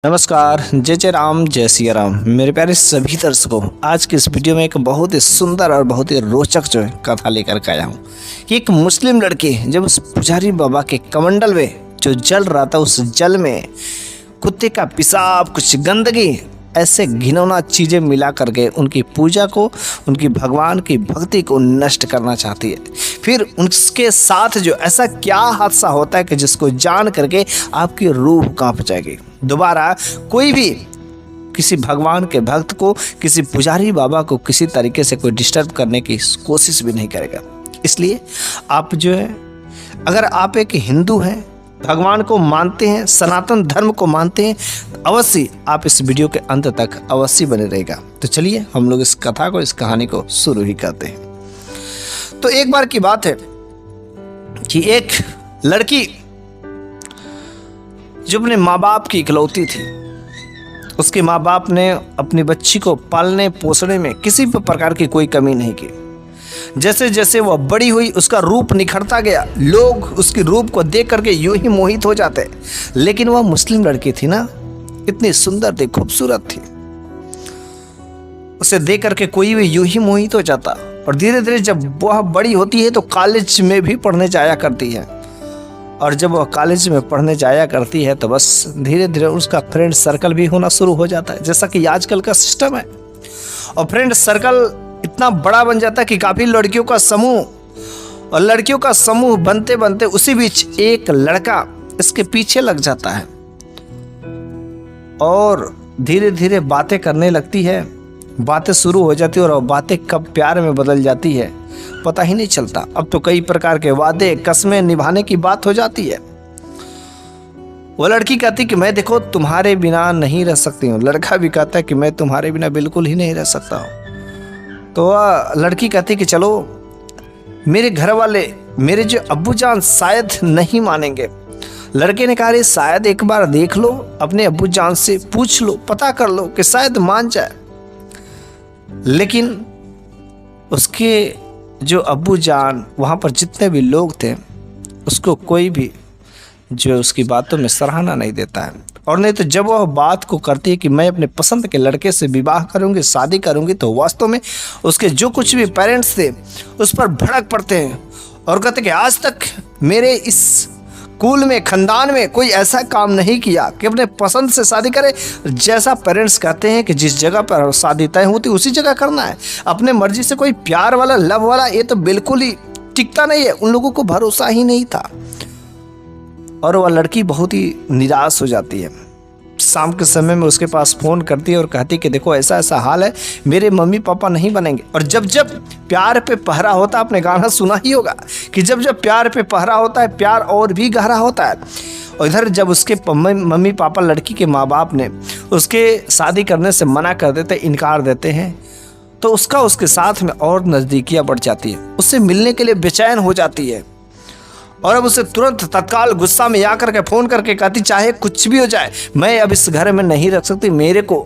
नमस्कार, जय जय राम, जय सिया राम। मेरे प्यारे सभी दर्शकों, आज की इस वीडियो में एक बहुत ही सुंदर और बहुत ही रोचक जो है कथा लेकर के आया हूँ कि एक मुस्लिम लड़की जब उस पुजारी बाबा के कमंडल में जो जल रहा था, उस जल में कुत्ते का पेशाब, कुछ गंदगी, ऐसे घिनौना चीज़ें मिला करके उनकी पूजा को, उनकी भगवान की भक्ति को नष्ट करना चाहती है। फिर उसके साथ जो ऐसा क्या हादसा होता है कि जिसको जान करके आपकी रूह कांप जाएगी। दोबारा कोई भी किसी भगवान के भक्त को, किसी पुजारी बाबा को किसी तरीके से कोई डिस्टर्ब करने की कोशिश भी नहीं करेगा। इसलिए आप जो है, अगर आप एक हिंदू हैं, भगवान को मानते हैं, सनातन धर्म को मानते हैं, अवश्य आप इस वीडियो के अंत तक अवश्य बने रहेगा। तो चलिए हम लोग इस कथा को, इस कहानी को शुरू ही करते हैं। तो एक बार की बात है कि एक लड़की जो अपने माँ बाप की इकलौती थी, उसके माँ बाप ने अपनी बच्ची को पालने पोसने में किसी भी प्रकार की कोई कमी नहीं की। जैसे जैसे वह बड़ी हुई, उसका रूप निखरता गया। लोग उसके रूप को देख करके यूं ही मोहित हो जाते। लेकिन वह मुस्लिम लड़की थी ना, इतनी सुंदर थी, खूबसूरत थी, उसे देख करके कोई भी यूं ही मोहित हो जाता। और धीरे धीरे जब वह बड़ी होती है तो कॉलेज में भी पढ़ने जाया करती है। और जब वह कॉलेज में पढ़ने जाया करती है तो बस धीरे धीरे उसका फ्रेंड सर्कल भी होना शुरू हो जाता है, जैसा कि आजकल का सिस्टम है। और फ्रेंड सर्कल इतना बड़ा बन जाता है कि काफ़ी लड़कियों का समूह, और लड़कियों का समूह बनते बनते उसी बीच एक लड़का इसके पीछे लग जाता है और धीरे धीरे बातें करने लगती है। बातें शुरू हो जाती है और बातें कब प्यार में बदल जाती है पता ही नहीं चलता। अब तो कई प्रकार के वादे, कस्में निभाने की बात हो जाती है। वो लड़की कहती कि मैं देखो तुम्हारे बिना नहीं रह सकती हूँ। लड़का भी कहता है कि मैं तुम्हारे बिना बिल्कुल ही नहीं रह सकता हूँ। तो वह लड़की कहती कि चलो, मेरे घर वाले, मेरे जो अब्बू जान शायद नहीं मानेंगे। लड़के ने कहा, शायद एक बार देख लो, अपने अब्बू जान से पूछ लो, पता कर लो कि शायद मान जाए। लेकिन उसके जो अब्बू जान, वहाँ पर जितने भी लोग थे, उसको कोई भी जो उसकी बातों में सराहना नहीं देता है। और नहीं तो जब वह बात को करती है कि मैं अपने पसंद के लड़के से विवाह करूंगी, शादी करूंगी, तो वास्तव में उसके जो कुछ भी पेरेंट्स थे उस पर भड़क पड़ते हैं और कहते कि आज तक मेरे इस कुल में, खानदान में कोई ऐसा काम नहीं किया कि अपने पसंद से शादी करे। जैसा पेरेंट्स कहते हैं कि जिस जगह पर शादी तय होती उसी जगह करना है। अपने मर्जी से कोई प्यार वाला, लव वाला, ये तो बिल्कुल ही टिकता नहीं है। उन लोगों को भरोसा ही नहीं था और वह लड़की बहुत ही निराश हो जाती है। शाम के समय में उसके पास फ़ोन करती है और कहती कि देखो ऐसा ऐसा हाल है, मेरे मम्मी पापा नहीं बनेंगे। और जब जब प्यार पे पहरा होता, आपने गाना सुना ही होगा कि जब जब प्यार पे पहरा होता है, प्यार और भी गहरा होता है। और इधर जब उसके मम्मी पापा, लड़की के माँ बाप ने उसके शादी करने से मना कर देते, इनकार देते हैं, तो उसका उसके साथ में और नज़दीकियाँ बढ़ जाती है। उससे मिलने के लिए बेचैन हो जाती है और अब उसे तुरंत तत्काल गुस्सा में आकर के फ़ोन करके कहती, चाहे कुछ भी हो जाए, मैं अब इस घर में नहीं रख सकती, मेरे को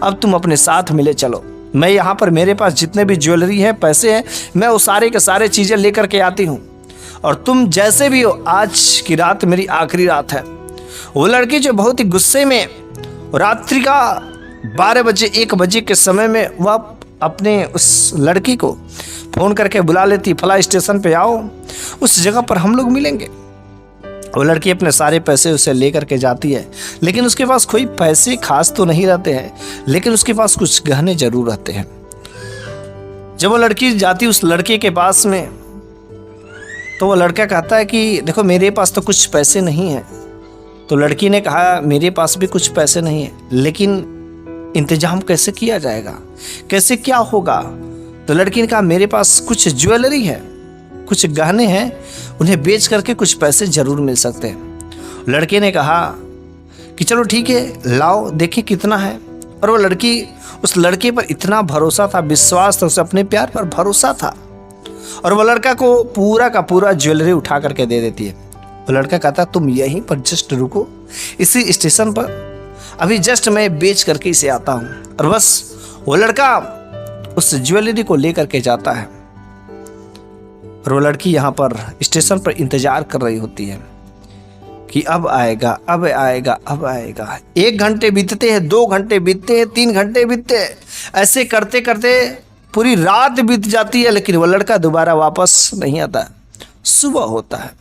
अब तुम अपने साथ मिले चलो। मैं यहाँ पर, मेरे पास जितने भी ज्वेलरी है, पैसे हैं, मैं वो सारे के सारे चीज़ें लेकर के आती हूँ और तुम जैसे भी हो, आज की रात मेरी आखिरी रात है। वो लड़की जो बहुत ही गुस्से में रात्रि का 12 बजे 1 बजे के समय में वह अपने उस लड़की को फ़ोन करके बुला लेती, फला स्टेशन पे आओ, उस जगह पर हम लोग मिलेंगे। वो लड़की अपने सारे पैसे उसे लेकर के जाती है, लेकिन उसके पास कोई पैसे खास तो नहीं रहते हैं, लेकिन उसके पास कुछ गहने जरूर रहते हैं। जब वो लड़की जाती उस लड़के के पास में, तो वो लड़का कहता है कि देखो मेरे पास तो कुछ पैसे नहीं हैं। तो लड़की ने कहा, मेरे पास भी कुछ पैसे नहीं है, लेकिन इंतजाम कैसे किया जाएगा, कैसे क्या होगा। तो लड़की ने कहा, मेरे पास कुछ ज्वेलरी है, कुछ गहने हैं, उन्हें बेच करके कुछ पैसे जरूर मिल सकते हैं। लड़के ने कहा कि चलो ठीक है, लाओ देखें कितना है। और वो लड़की, उस लड़के पर इतना भरोसा था, विश्वास था, उसे अपने प्यार पर भरोसा था और वो लड़का को पूरा का पूरा ज्वेलरी उठा करके दे देती है। वो लड़का कहता, तुम यहीं पर जस्ट रुको, इसी स्टेशन पर, अभी जस्ट मैं बेच करके इसे आता हूँ। और बस वो लड़का उस ज्वेलरी को लेकर के जाता है और वो लड़की यहाँ पर स्टेशन पर इंतजार कर रही होती है। कि अब आएगा, अब आएगा, अब आएगा। 1 घंटे बीतते हैं, 2 घंटे बीतते हैं, 3 घंटे बीतते हैं। ऐसे करते करते पूरी रात बीत जाती है, लेकिन वो लड़का दोबारा वापस नहीं आता। सुबह होता है,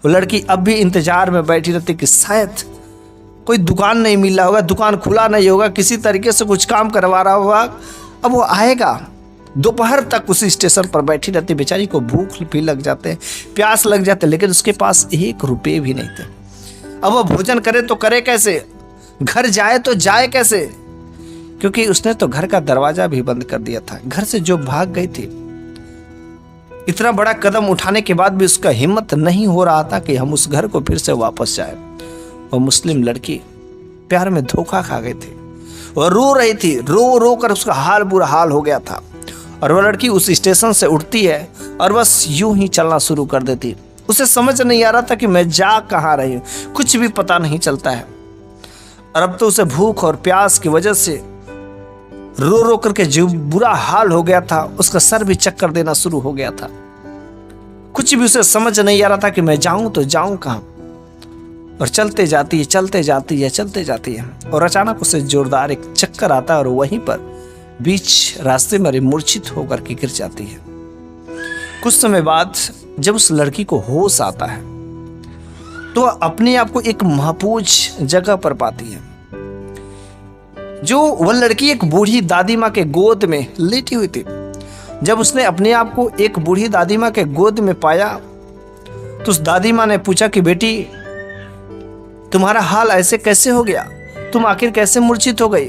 वो लड़की अब भी इंतजार में बैठी रहती कि शायद कोई दुकान नहीं मिल रहा होगा, दुकान खुला नहीं होगा, किसी तरीके से कुछ काम करवा रहा होगा, अब वो आएगा। दोपहर तक उसी स्टेशन पर बैठी रहती। बेचारी को भूख भी लग जाते, प्यास लग जाते, लेकिन उसके पास 1 रुपये भी नहीं थे। अब वो भोजन करे तो करे कैसे, घर जाए तो जाए कैसे, क्योंकि उसने तो घर का दरवाजा भी बंद कर दिया था। घर से जो भाग गई थी, इतना बड़ा कदम उठाने के बाद भी उसका हिम्मत नहीं हो रहा था कि हम उस घर को फिर से वापस जाए। वो मुस्लिम लड़की प्यार में धोखा खा गई थी। वह रो रही थी, रो रो कर उसका हाल बुरा हाल हो गया था। और वह लड़की उस स्टेशन से उठती है और बस यूं ही चलना शुरू कर देती। उसे समझ नहीं आ रहा था कि मैं जा कहाँ रही हूँ, कुछ भी पता नहीं चलता है। और अब तो उसे भूख और प्यास की वजह से रो रो करके जो बुरा हाल हो गया था, उसका सर भी चक्कर देना शुरू हो गया था। कुछ भी उसे समझ नहीं आ रहा था कि मैं जाऊं तो जाऊं कहाँ। और चलते जाती है, चलते जाती है, चलते जाती है, और अचानक उसे जोरदार एक चक्कर आता है और वहीं पर बीच रास्ते में मूर्छित होकर के गिर जाती है। कुछ समय बाद जब उस लड़की को होश आता है तो वह अपने आप को एक महफूज जगह पर पाती है। जो वह लड़की एक बूढ़ी दादी माँ के गोद में लेटी हुई थी। जब उसने अपने आप को एक बूढ़ी दादी माँ के गोद में पाया तो उस दादी माँ ने पूछा कि बेटी, तुम्हारा हाल ऐसे कैसे हो गया, तुम आखिर कैसे मूर्छित हो गई,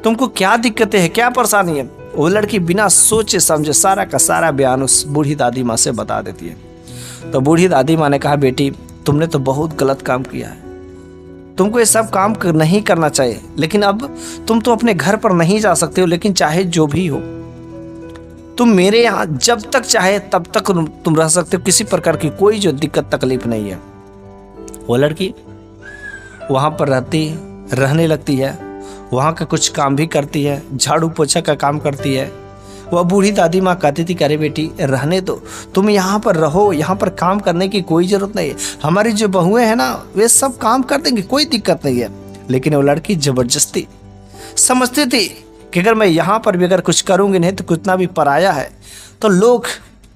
तुमको क्या दिक्कतें हैं, क्या परेशानी है। वो लड़की बिना सोचे समझे सारा का सारा बयान उस बूढ़ी दादी माँ से बता देती है। तो बूढ़ी दादी माँ ने कहा, बेटी तुमने तो बहुत गलत काम किया है, तुमको ये सब काम नहीं करना चाहिए, लेकिन अब तुम तो अपने घर पर नहीं जा सकते हो, लेकिन चाहे जो भी हो तुम मेरे यहाँ जब तक चाहे तब तक तुम रह सकते हो, किसी प्रकार की कोई जो दिक्कत तकलीफ नहीं है। वो लड़की वहाँ पर रहने लगती है, वहाँ का कुछ काम भी करती है, झाड़ू पोछा का काम करती है। वह बूढ़ी दादी माँ कहती थी, अरे बेटी रहने दो, तुम यहाँ पर रहो, यहाँ पर काम करने की कोई ज़रूरत नहीं है, हमारी जो बहुएं हैं ना वे सब काम कर देंगे, कोई दिक्कत नहीं है। लेकिन वो लड़की ज़बरदस्ती समझती थी कि अगर मैं यहाँ पर भी अगर कुछ करूँगी नहीं तो कितना भी पराया है तो लोग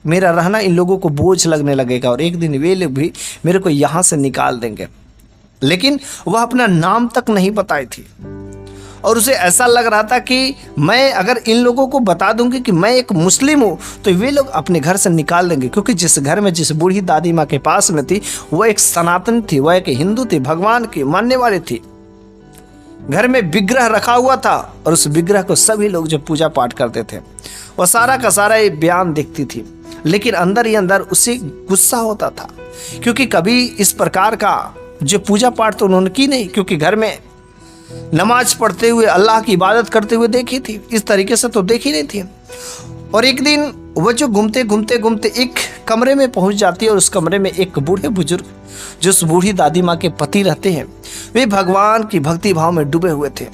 मेरा रहना इन लोगों को बोझ लगने लगेगा और एक दिन वे लोग भी मेरे को यहाँ से निकाल देंगे। लेकिन वह अपना नाम तक नहीं बताई थी और उसे ऐसा लग रहा था कि मैं अगर इन लोगों को बता दूंगी कि मैं एक मुस्लिम हूँ तो वे लोग अपने घर से निकाल देंगे, क्योंकि जिस घर में जिस बूढ़ी दादी माँ के पास में थी वह एक सनातन थी, वह एक हिंदू थी, भगवान की मानने वाली थी। घर में विग्रह रखा हुआ था और उस विग्रह को सभी लोग जो पूजा पाठ करते थे वह सारा का सारा ये बयान देखती थी, लेकिन अंदर ही अंदर उसे गुस्सा होता था, क्योंकि कभी इस प्रकार का जो पूजा पाठ तो उन्होंने की नहीं, क्योंकि घर में नमाज पढ़ते हुए अल्लाह की इबादत करते हुए देखी थी, इस तरीके से तो देखी नहीं थी। और एक दिन वह जो घूमते घूमते घूमते एक कमरे में पहुंच जाती है और उस कमरे में एक बूढ़े बुजुर्ग जो उस बूढ़ी दादी माँ के पति रहते हैं, वे भगवान की भक्ति भाव में डूबे हुए थे।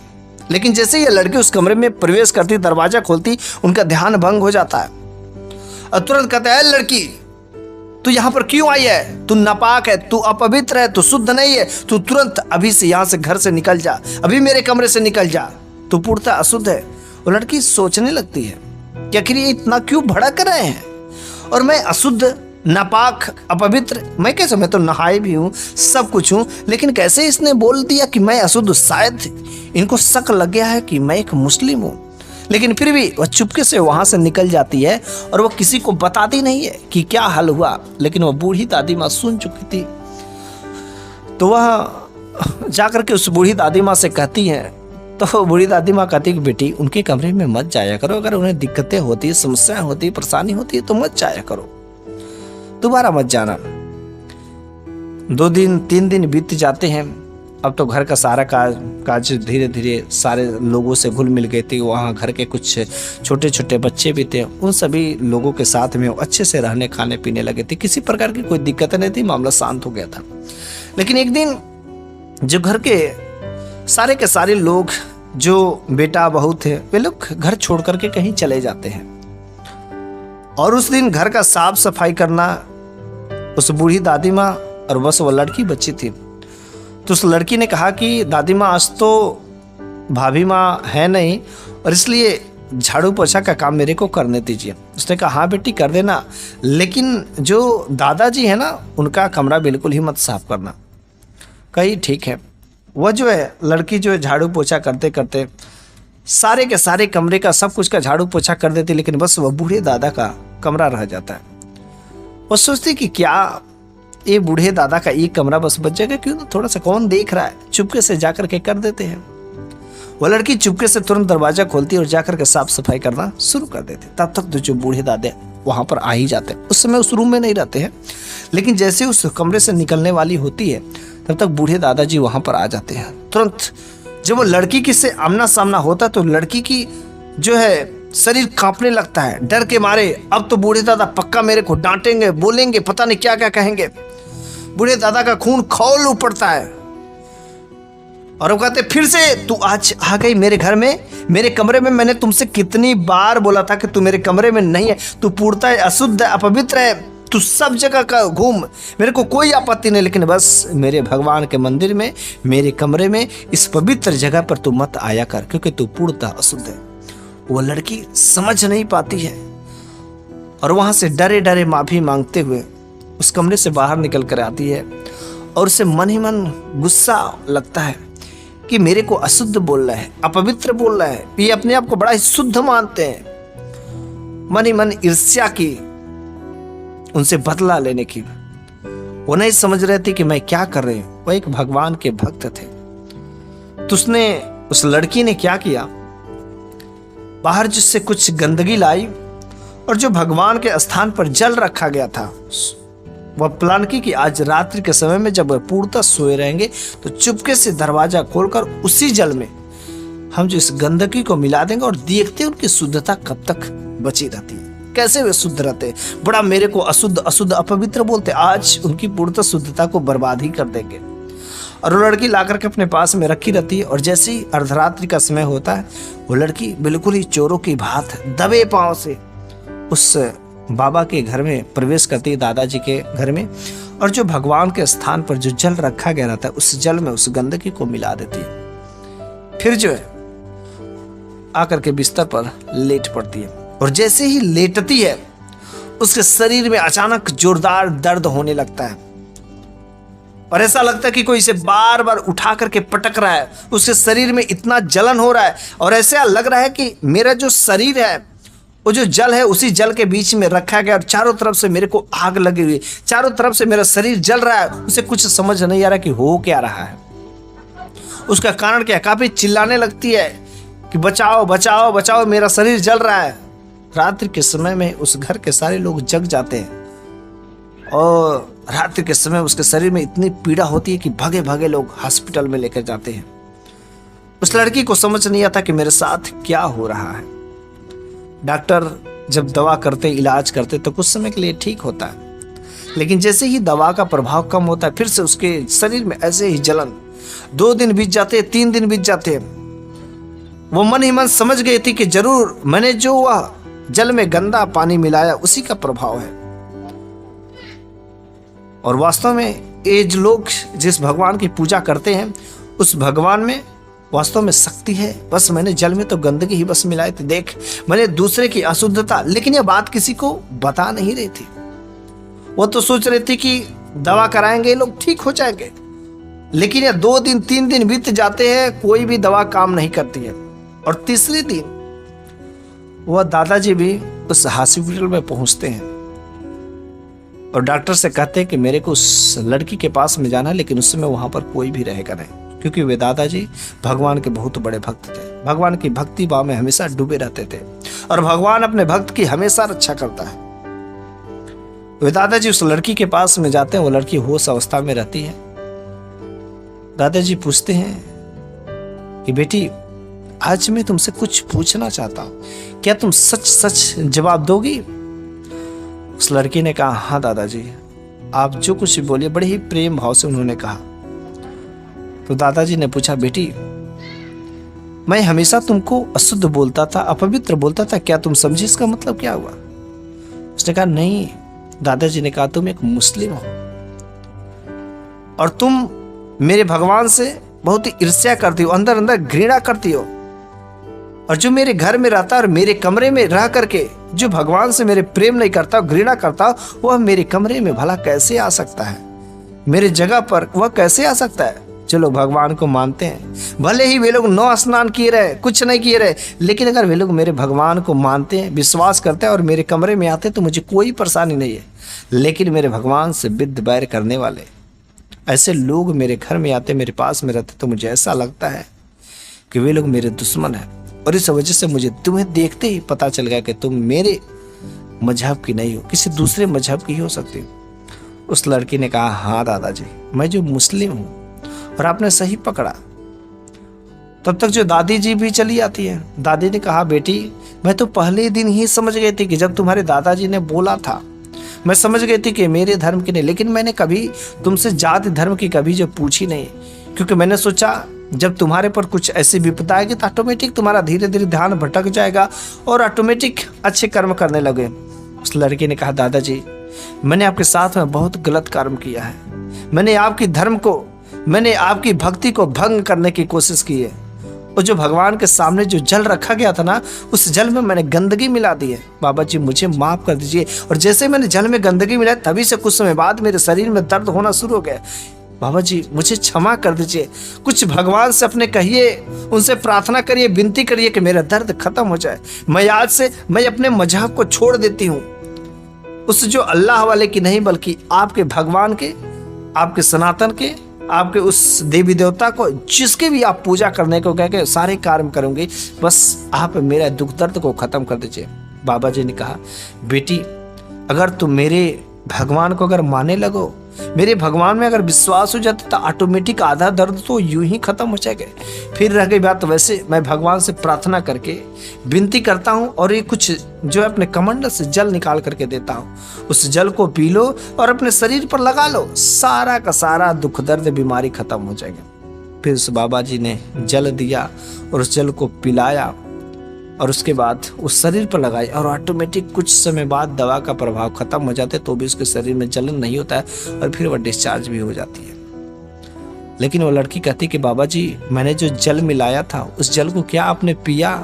लेकिन जैसे ये लड़की उस कमरे में प्रवेश करती, दरवाजा खोलती, उनका ध्यान भंग हो जाता है और तुरंत कहता है, लड़की तू यहाँ पर क्यों आई है, तू नापाक है, तू अपवित्र है, तू शुद्ध नहीं है, तू तुरंत अभी से यहाँ से घर से निकल जा, अभी मेरे कमरे से निकल जा, तू पूर्णतः अशुद्ध है। वो लड़की सोचने लगती है कि आखिर ये इतना क्यों भड़क रहे हैं और मैं अशुद्ध, नापाक, अपवित्र, मैं कैसे, मैं तो नहाए भी हूँ, सब कुछ हूँ, लेकिन कैसे इसने बोल दिया कि मैं अशुद्ध। शायद इनको शक लग गया है कि मैं एक मुस्लिम हूँ। लेकिन फिर भी वह चुपके से वहाँ से निकल जाती है और वह किसी को बताती नहीं है कि क्या हाल हुआ। लेकिन वह बूढ़ी दादी माँ सुन चुकी थी, तो वह जाकर के उस बूढ़ी दादी माँ से कहती हैं, तो बूढ़ी दादी माँ कहती है कि बेटी उनके कमरे में मत जाया करो, अगर उन्हें दिक्कतें होती है, समस्याएं होती है, परेशानी होती है तो मत जाया करो, दोबारा मत जाना। 2 दिन 3 दिन बीत जाते हैं। अब तो घर का सारा काज धीरे धीरे सारे लोगों से घुल मिल गए थे। वहाँ घर के कुछ छोटे छोटे बच्चे भी थे, उन सभी लोगों के साथ में अच्छे से रहने खाने पीने लगे थे, किसी प्रकार की कोई दिक्कत नहीं थी, मामला शांत हो गया था। लेकिन एक दिन जो घर के सारे लोग, जो बेटा बहू थे, वे लोग घर छोड़ करके कहीं चले जाते हैं और उस दिन घर का साफ सफाई करना उस बूढ़ी दादी माँ और बस वो लड़की बच्ची थी। तो उस लड़की ने कहा कि दादी माँ आज तो भाभी माँ है नहीं और इसलिए झाड़ू पोछा का काम मेरे को करने दीजिए। उसने कहा हाँ बेटी कर देना, लेकिन जो दादाजी है ना उनका कमरा बिल्कुल ही मत साफ करना। कही ठीक है। वह जो है लड़की जो है झाड़ू पोछा करते करते सारे के सारे कमरे का सब कुछ का झाड़ू पोछा कर देती, लेकिन बस वह बूढ़े दादा का कमरा रह जाता है। वो सोचती कि क्या ये बूढ़े दादा का एक कमरा बस बच जाएगा, क्यों ना थोड़ा सा कौन देख रहा है, चुपके से जाकर के कर देते हैं। वो लड़की चुपके से तुरंत दरवाजा खोलती और जाकर के साफ सफाई करना शुरू कर देती। तब तक तो जो बूढ़े दादे वहां पर आ ही जाते हैं। उस समय उस रूम में नहीं रहते हैं, लेकिन जैसे उस कमरे से निकलने वाली होती है तब तक बूढ़े दादाजी वहां पर आ जाते हैं। तुरंत जब वो लड़की की से आमना सामना होता तो लड़की की जो है शरीर कांपने लगता है डर के मारे। अब तो बूढ़े दादा पक्का मेरे को डांटेंगे, बोलेंगे, पता नहीं क्या क्या कहेंगे। बूढ़े दादा का खून खौल पड़ता है और वो कहते फिर से तू आज आ गई मेरे घर में, मेरे कमरे में। मैंने तुमसे कितनी बार बोला था कि तू मेरे कमरे में नहीं है, तू पूर्णतः है, अशुद्ध है, अपवित्र है, तू सब जगह का घूम, मेरे को कोई आपत्ति नहीं, लेकिन बस मेरे भगवान के मंदिर में, मेरे कमरे में, इस पवित्र जगह पर तू मत आया कर, क्योंकि तू पूर्णतः अशुद्ध है। वो लड़की समझ नहीं पाती है और वहां से डरे डरे माफी मांगते हुए उस कमरे से बाहर निकल कर आती है और उसे मन ही मन गुस्सा लगता है कि मेरे को अशुद्ध बोल रहा है, अपवित्र बोल रहा है। ये अपने आप को बड़ा ही शुद्ध मानते हैं। मन ही मन ईर्ष्या की, उनसे बदला लेने की। वो नहीं समझ रहे थे कि मैं क्या कर रही हूं। वो एक भगवान के भक्त थे। तो उसने, उस लड़की ने क्या किया, बाहर जिससे कुछ गंदगी लाई और जो भगवान के स्थान पर जल रखा गया था, वह प्लान की कि आज रात्रि के समय में जब वह पूर्णतः सोए रहेंगे तो चुपके से दरवाजा खोलकर उसी जल में हम जो इस गंदगी को मिला देंगे और देखते हैं उनकी शुद्धता कब तक बची रहती है, कैसे वे शुद्ध रहते। बड़ा मेरे को अशुद्ध अशुद्ध अपवित्र बोलते, आज उनकी पूर्णतः शुद्धता को बर्बाद ही कर देंगे। और वो लड़की लाकर के अपने पास में रखी रहती है और जैसे ही अर्धरात्रि का समय होता है वो लड़की बिल्कुल ही चोरों की भांत दबे पांव से उस बाबा के घर में प्रवेश करती है, दादाजी के घर में, और जो भगवान के स्थान पर जो जल रखा गया रहता है उस जल में उस गंदगी को मिला देती है। फिर जो है आकर के बिस्तर पर लेट पड़ती है और जैसे ही लेटती है उसके शरीर में अचानक जोरदार दर्द होने लगता है और ऐसा लगता है कि कोई इसे बार बार उठा करके पटक रहा है। उसके शरीर में इतना जलन हो रहा है और ऐसा लग रहा है कि मेरा जो शरीर है वो जो जल है उसी जल के बीच में रखा गया और चारों तरफ से मेरे को आग लगी हुई, चारों तरफ से मेरा शरीर जल रहा है। उसे कुछ समझ नहीं आ रहा कि हो क्या रहा है। उसका कारण क्या, काफी चिल्लाने लगती है कि बचाओ बचाओ बचाओ, मेरा शरीर जल रहा है। रात्रि के समय में उस घर के सारे लोग जग जाते हैं और रात्रि के समय उसके शरीर में इतनी पीड़ा होती है कि भागे भागे लोग हॉस्पिटल में लेकर जाते हैं। उस लड़की को समझ नहीं आता कि मेरे साथ क्या हो रहा है। डॉक्टर जब दवा करते, इलाज करते तो कुछ समय के लिए ठीक होता है, लेकिन जैसे ही दवा का प्रभाव कम होता है फिर से उसके शरीर में ऐसे ही जलन। 2 दिन बीत जाते, 3 दिन बीत जाते। वो मन ही मन समझ गई थी कि जरूर मैंने जो वह जल में गंदा पानी मिलाया उसी का प्रभाव है। और वास्तव में ये जो लोग जिस भगवान की पूजा करते हैं उस भगवान में वास्तव में शक्ति है। बस मैंने जल में तो गंदगी ही बस मिलाई थी, देख मैंने दूसरे की अशुद्धता, लेकिन यह बात किसी को बता नहीं रही थी। वो तो सोच रही थी कि दवा कराएंगे ये लोग ठीक हो जाएंगे, लेकिन यह 2 दिन 3 दिन बीत जाते हैं, कोई भी दवा काम नहीं करती है। और तीसरे दिन वह दादाजी भी उस हॉस्पिटल में पहुंचते हैं और डॉक्टर से कहते हैं कि मेरे को उस लड़की के पास में जाना है, लेकिन उस समय वहां पर कोई भी रहेगा नहीं, क्योंकि वे दादाजी भगवान के बहुत बड़े भक्त थे। भगवान की भक्ति भाव में हमेशा डूबे रहते थे और भगवान अपने भक्त की हमेशा रक्षा करता है। वे दादाजी उस लड़की के पास में जाते हैं। वो लड़की होश अवस्था में रहती है। दादाजी पूछते हैं कि बेटी आज मैं तुमसे कुछ पूछना चाहता हूं, क्या तुम सच सच जवाब दोगी? उस लड़की ने कहा हाँ दादाजी, आप जो कुछ बोलिए। बड़े ही प्रेम भाव से उन्होंने कहा। तो दादाजी ने पूछा बेटी मैं हमेशा तुमको अशुद्ध बोलता था, अपवित्र बोलता था, क्या तुम समझी इसका मतलब क्या हुआ? उसने कहा नहीं। दादाजी ने कहा तुम एक मुस्लिम हो, और तुम मेरे भगवान से बहुत ही ईर्ष्या करती हो, अंदर अंदर घृणा करती हो। और जो मेरे घर में रहता और मेरे कमरे में रह करके जो भगवान से मेरे प्रेम नहीं करता, घृणा करता, वह मेरे कमरे में भला कैसे आ सकता है? मेरे जगह पर वह कैसे आ सकता है? जो लोग भगवान को मानते हैं, भले ही वे लोग 9 स्नान किए रहे, कुछ नहीं किए रहे, लेकिन अगर वे लोग मेरे भगवान को मानते हैं, विश्वास करते हैं और मेरे कमरे में आते हैं तो मुझे कोई परेशानी नहीं है। लेकिन मेरे भगवान से विद्ध बैर करने वाले ऐसे लोग मेरे घर में आते, मेरे पास में रहते, तो मुझे ऐसा लगता है कि वे लोग मेरे दुश्मन हैं। और इस वजह से मुझे तुम्हें देखते ही पता चल गया कि तुम मेरे मजहब की नहीं हो, किसी दूसरे मजहब की हो सकती हो। उस लड़की ने कहा, हाँ दादाजी, मैं जो मुस्लिम हूँ। और आपने सही पकड़ा। तब तक जो दादी जी भी चली आती है। दादी ने कहा, बेटी मैं तो पहले दिन ही समझ गई थी कि जब तुम्हारे दादाजी ने बोला था, मैं समझ गई थी कि मेरे धर्म की नहीं, लेकिन मैंने कभी तुमसे जाति धर्म की कभी जो पूछी नहीं, क्योंकि मैंने सोचा जब तुम्हारे पर कुछ ऐसी विपदा आएगी तो ऑटोमेटिक तुम्हारा धीरे धीरे ध्यान भटक जाएगा और ऑटोमेटिक अच्छे कर्म करने लगे। उस लड़की ने कहा, दादाजी मैंने आपके साथ में बहुत गलत कर्म किया है। मैंने आपकी धर्म को, मैंने आपकी भक्ति को भंग करने की कोशिश की है। और जो भगवान के सामने जो जल रखा गया था ना, उस जल में मैंने गंदगी मिला दी है। बाबा जी मुझे माफ कर दीजिए। और जैसे मैंने जल में गंदगी मिलाई, तभी से कुछ समय बाद मेरे शरीर में दर्द होना शुरू हो गया। बाबा जी मुझे क्षमा कर दीजिए। कुछ भगवान से अपने कहिए, उनसे प्रार्थना करिए, विनती करिए कि मेरा दर्द खत्म हो जाए। मैं आज से मैं अपने मजहब को छोड़ देती हूँ, उस जो अल्लाह वाले की नहीं, बल्कि आपके भगवान के, आपके सनातन के, आपके उस देवी देवता को, जिसके भी आप पूजा करने को कह के सारे कार्य करूंगी, बस आप मेरा दुख दर्द को खत्म कर दीजिए। बाबा जी ने कहा, बेटी अगर तुम मेरे भगवान को अगर मानने लगो, मेरे भगवान में अगर विश्वास हो जाता तो ऑटोमेटिक आधा दर्द तो यूं ही खत्म हो जाएगा। फिर रह गई बात, वैसे मैं भगवान से प्रार्थना करके विनती करता हूँ और ये कुछ जो है अपने कमंडल से जल निकाल करके देता हूँ, उस जल को पी लो और अपने शरीर पर लगा लो, सारा का सारा दुख दर्द बीमारी खत्म हो जाएगा। फिर उस बाबा जी ने जल दिया और उस जल को पिलाया और उसके बाद उस शरीर पर लगाई और ऑटोमेटिक कुछ समय बाद दवा का प्रभाव खत्म हो जाता है, तो भी उसके शरीर में जलन नहीं होता है और फिर वह डिस्चार्ज भी हो जाती है। लेकिन वो लड़की कहती कि बाबा जी मैंने जो जल मिलाया था, उस जल को क्या आपने पिया?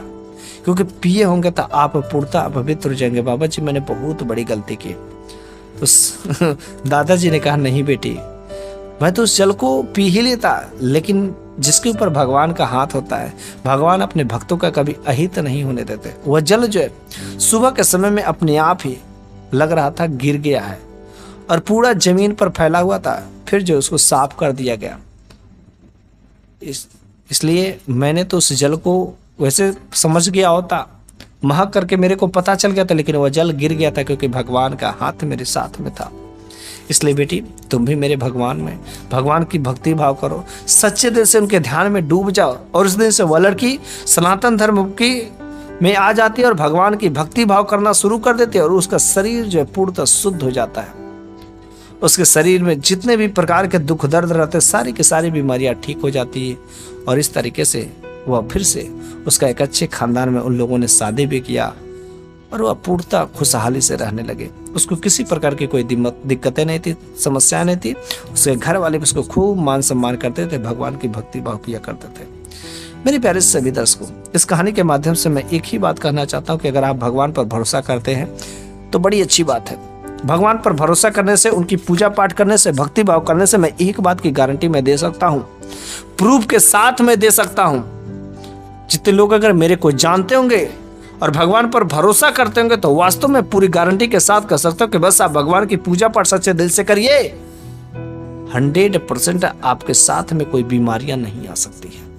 क्योंकि पिए होंगे तो आप पूर्णतः पवित्र हो जाएंगे। बाबा जी मैंने बहुत बड़ी गलती की। तो दादाजी ने कहा, नहीं बेटी, मैं तो उस जल को पी ही लेता, लेकिन जिसके ऊपर भगवान का हाथ होता है, भगवान अपने भक्तों का कभी अहित नहीं होने देते। वह जल जो है सुबह के समय में अपने आप ही लग रहा था गिर गया है और पूरा जमीन पर फैला हुआ था। फिर जो उसको साफ कर दिया गया। इसलिए मैंने तो उस जल को वैसे समझ गया होता, महक करके मेरे को पता चल गया था, लेकिन वह जल गिर गया था क्योंकि भगवान का हाथ मेरे साथ में था। इसलिए बेटी तुम भी मेरे भगवान में भगवान की भक्ति भाव करो, सच्चे दिल से उनके ध्यान में डूब जाओ। और उस दिन से वह लड़की सनातन धर्म की में आ जाती है और भगवान की भक्ति भाव करना शुरू कर देती है और उसका शरीर जो है पूर्णतः शुद्ध हो जाता है। उसके शरीर में जितने भी प्रकार के दुख दर्द रहते सारी की सारी बीमारियां ठीक हो जाती है। और इस तरीके से वह फिर से उसका एक अच्छे खानदान में उन लोगों ने शादी भी किया और वह पूर्णतः खुशहाली से रहने लगे। उसको किसी प्रकार की कोई दिक्कतें नहीं थी, समस्याएं नहीं थी। उसके घर वाले भी उसको खूब मान सम्मान करते थे, भगवान की भक्ति भाव किया करते थे। मेरे प्यारे सभी दर्शकों, इस कहानी के माध्यम से मैं एक ही बात कहना चाहता हूँ कि अगर आप भगवान पर भरोसा करते हैं तो बड़ी अच्छी बात है। भगवान पर भरोसा करने से, उनकी पूजा पाठ करने से, भक्ति भाव करने से मैं एक बात की गारंटी मैं दे सकता हूँ, प्रूफ के साथ मैं दे सकता हूँ। जितने लोग अगर मेरे को जानते होंगे और भगवान पर भरोसा करते होंगे तो वास्तव में पूरी गारंटी के साथ कह सकते हो कि बस आप भगवान की पूजा पाठ सच्चे दिल से करिए, 100% आपके साथ में कोई बीमारियां नहीं आ सकती है।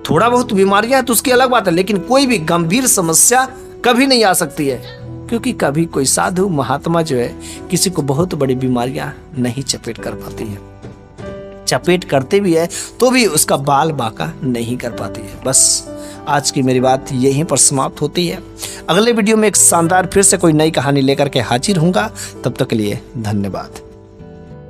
थोड़ा बहुत बीमारियां तो उसकी अलग बात है, लेकिन कोई भी गंभीर समस्या कभी नहीं आ सकती है, क्योंकि कभी कोई साधु महात्मा जो है किसी को बहुत बड़ी बीमारियां नहीं चपेट कर पाती है। चपेट करते भी है तो भी उसका बाल बांका नहीं कर पाती है। बस आज की मेरी बात यहीं पर समाप्त होती है। अगले वीडियो में एक शानदार फिर से कोई नई कहानी लेकर के हाजिर होऊंगा। तब तक के लिए धन्यवाद।